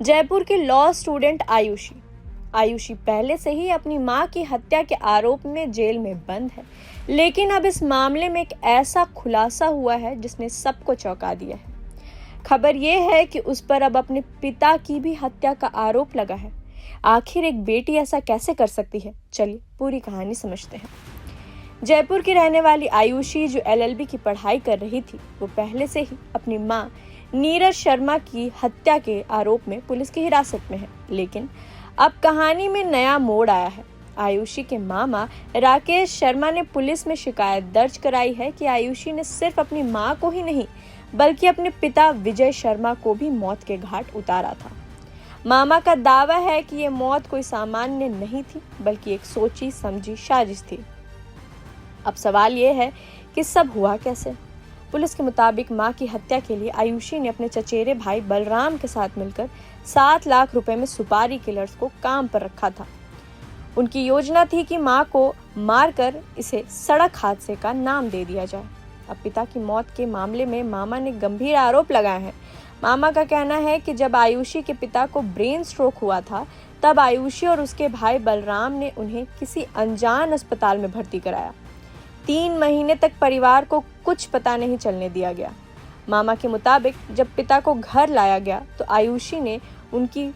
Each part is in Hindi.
जयपुर की लॉ स्टूडेंट आयुषी पहले से ही अपनी मां की हत्या के आरोप में जेल में बंद है, लेकिन अब इस मामले में एक ऐसा खुलासा हुआ है जिसने सबको चौंका दिया है। खबर यह है कि उस पर अब अपने पिता की भी हत्या का आरोप लगा है। आखिर एक बेटी ऐसा कैसे कर सकती है? चलिए पूरी कहानी समझते हैं। जयपुर की रहने वाली आयुषी जो LLB की पढ़ाई कर रही थी, वो पहले से ही अपनी मां नीरज शर्मा की हत्या के आरोप में पुलिस की हिरासत में है। लेकिन अब कहानी में नया मोड़ आया है। आयुषी के मामा राकेश शर्मा ने पुलिस में शिकायत दर्ज कराई है कि आयुषी ने सिर्फ अपनी मां को ही नहीं बल्कि अपने पिता विजय शर्मा को भी मौत के घाट उतारा था। मामा का दावा है कि ये मौत कोई सामान्य नहीं थी बल्कि एक सोची समझी साजिश थी। अब सवाल ये है कि सब हुआ कैसे? पुलिस के मुताबिक मां की हत्या के लिए आयुषी ने अपने चचेरे भाई बलराम के साथ मिलकर 7 लाख रुपए में सुपारी किलर्स को काम पर रखा था। उनकी योजना थी कि मां को मारकर इसे सड़क हादसे का नाम दे दिया जाए। अब पिता की मौत के मामले में मामा ने गंभीर आरोप लगाए हैं। मामा का कहना है कि जब आयुषी के पिता को ब्रेन स्ट्रोक हुआ था, तब आयुषी और उसके भाई बलराम ने उन्हें किसी अनजान अस्पताल में भर्ती कराया। 3 महीने तक परिवार को कुछ पता नहीं चलने दिया गया। मामा के मुताबिक जब पिता को घर लाया गया तो आयुषी ने उनकी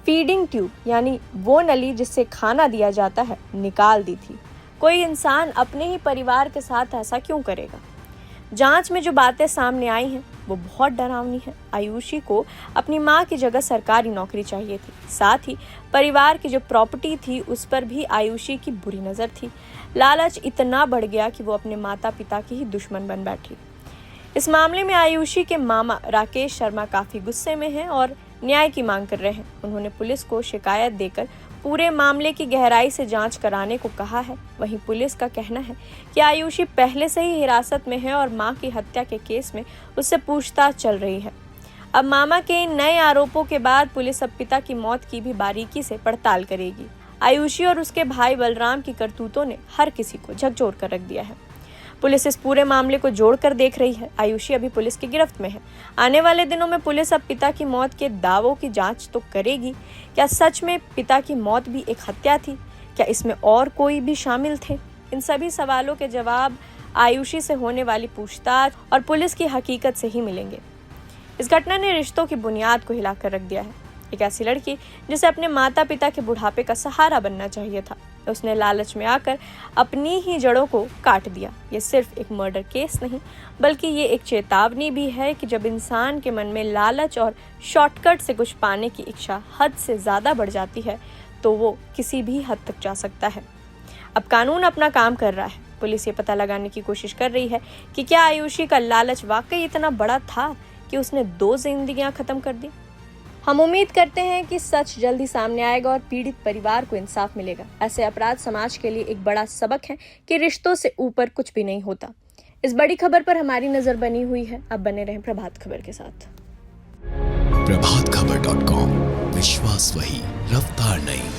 फीडिंग ट्यूब यानी वो नली जिससे खाना दिया जाता है निकाल दी थी। कोई इंसान अपने ही परिवार के साथ ऐसा क्यों करेगा? जांच में जो बातें सामने आई हैं वो बहुत डरावनी है। आयुषी को अपनी मां की जगह सरकारी नौकरी चाहिए थी। साथ ही परिवार की जो प्रॉपर्टी थी उस पर भी आयुषी की बुरी नज़र थी। लालच इतना बढ़ गया कि वो अपने माता पिता की ही दुश्मन बन बैठी। इस मामले में आयुषी के मामा राकेश शर्मा काफ़ी गुस्से में हैं और न्याय की मांग कर रहे हैं। उन्होंने पुलिस को शिकायत देकर पूरे मामले की गहराई से जांच कराने को कहा है। वहीं पुलिस का कहना है कि आयुषी पहले से ही हिरासत में है और मां की हत्या के केस में उससे पूछताछ चल रही है। अब मामा के नए आरोपों के बाद पुलिस अब पिता की मौत की भी बारीकी से पड़ताल करेगी। आयुषी और उसके भाई बलराम की करतूतों ने हर किसी को झकझोर कर रख दिया है। पुलिस इस पूरे मामले को जोड़कर देख रही है। आयुषी अभी पुलिस की गिरफ्त में है। आने वाले दिनों में पुलिस अब पिता की मौत के दावों की जांच तो करेगी। क्या सच में पिता की मौत भी एक हत्या थी? क्या इसमें और कोई भी शामिल थे? इन सभी सवालों के जवाब आयुषी से होने वाली पूछताछ और पुलिस की हकीकत से ही मिलेंगे। इस घटना ने रिश्तों की बुनियाद को हिलाकर रख दिया है। एक ऐसी लड़की जिसे अपने माता पिता के बुढ़ापे का सहारा बनना चाहिए था, उसने लालच में आकर अपनी ही जड़ों को काट दिया। ये सिर्फ एक मर्डर केस नहीं बल्कि ये एक चेतावनी भी है कि जब इंसान के मन में लालच और शॉर्टकट से कुछ पाने की इच्छा हद से ज़्यादा बढ़ जाती है तो वो किसी भी हद तक जा सकता है। अब कानून अपना काम कर रहा है। पुलिस ये पता लगाने की कोशिश कर रही है कि क्या आयुषी का लालच वाकई इतना बड़ा था कि उसने 2 जिंदगियां खत्म कर दी। हम उम्मीद करते हैं कि सच जल्दी सामने आएगा और पीड़ित परिवार को इंसाफ मिलेगा। ऐसे अपराध समाज के लिए एक बड़ा सबक है कि रिश्तों से ऊपर कुछ भी नहीं होता। इस बड़ी खबर पर हमारी नजर बनी हुई है। अब बने रहें प्रभात खबर के साथ। प्रभातखबर.com, विश्वास वही, रफ्तार नहीं।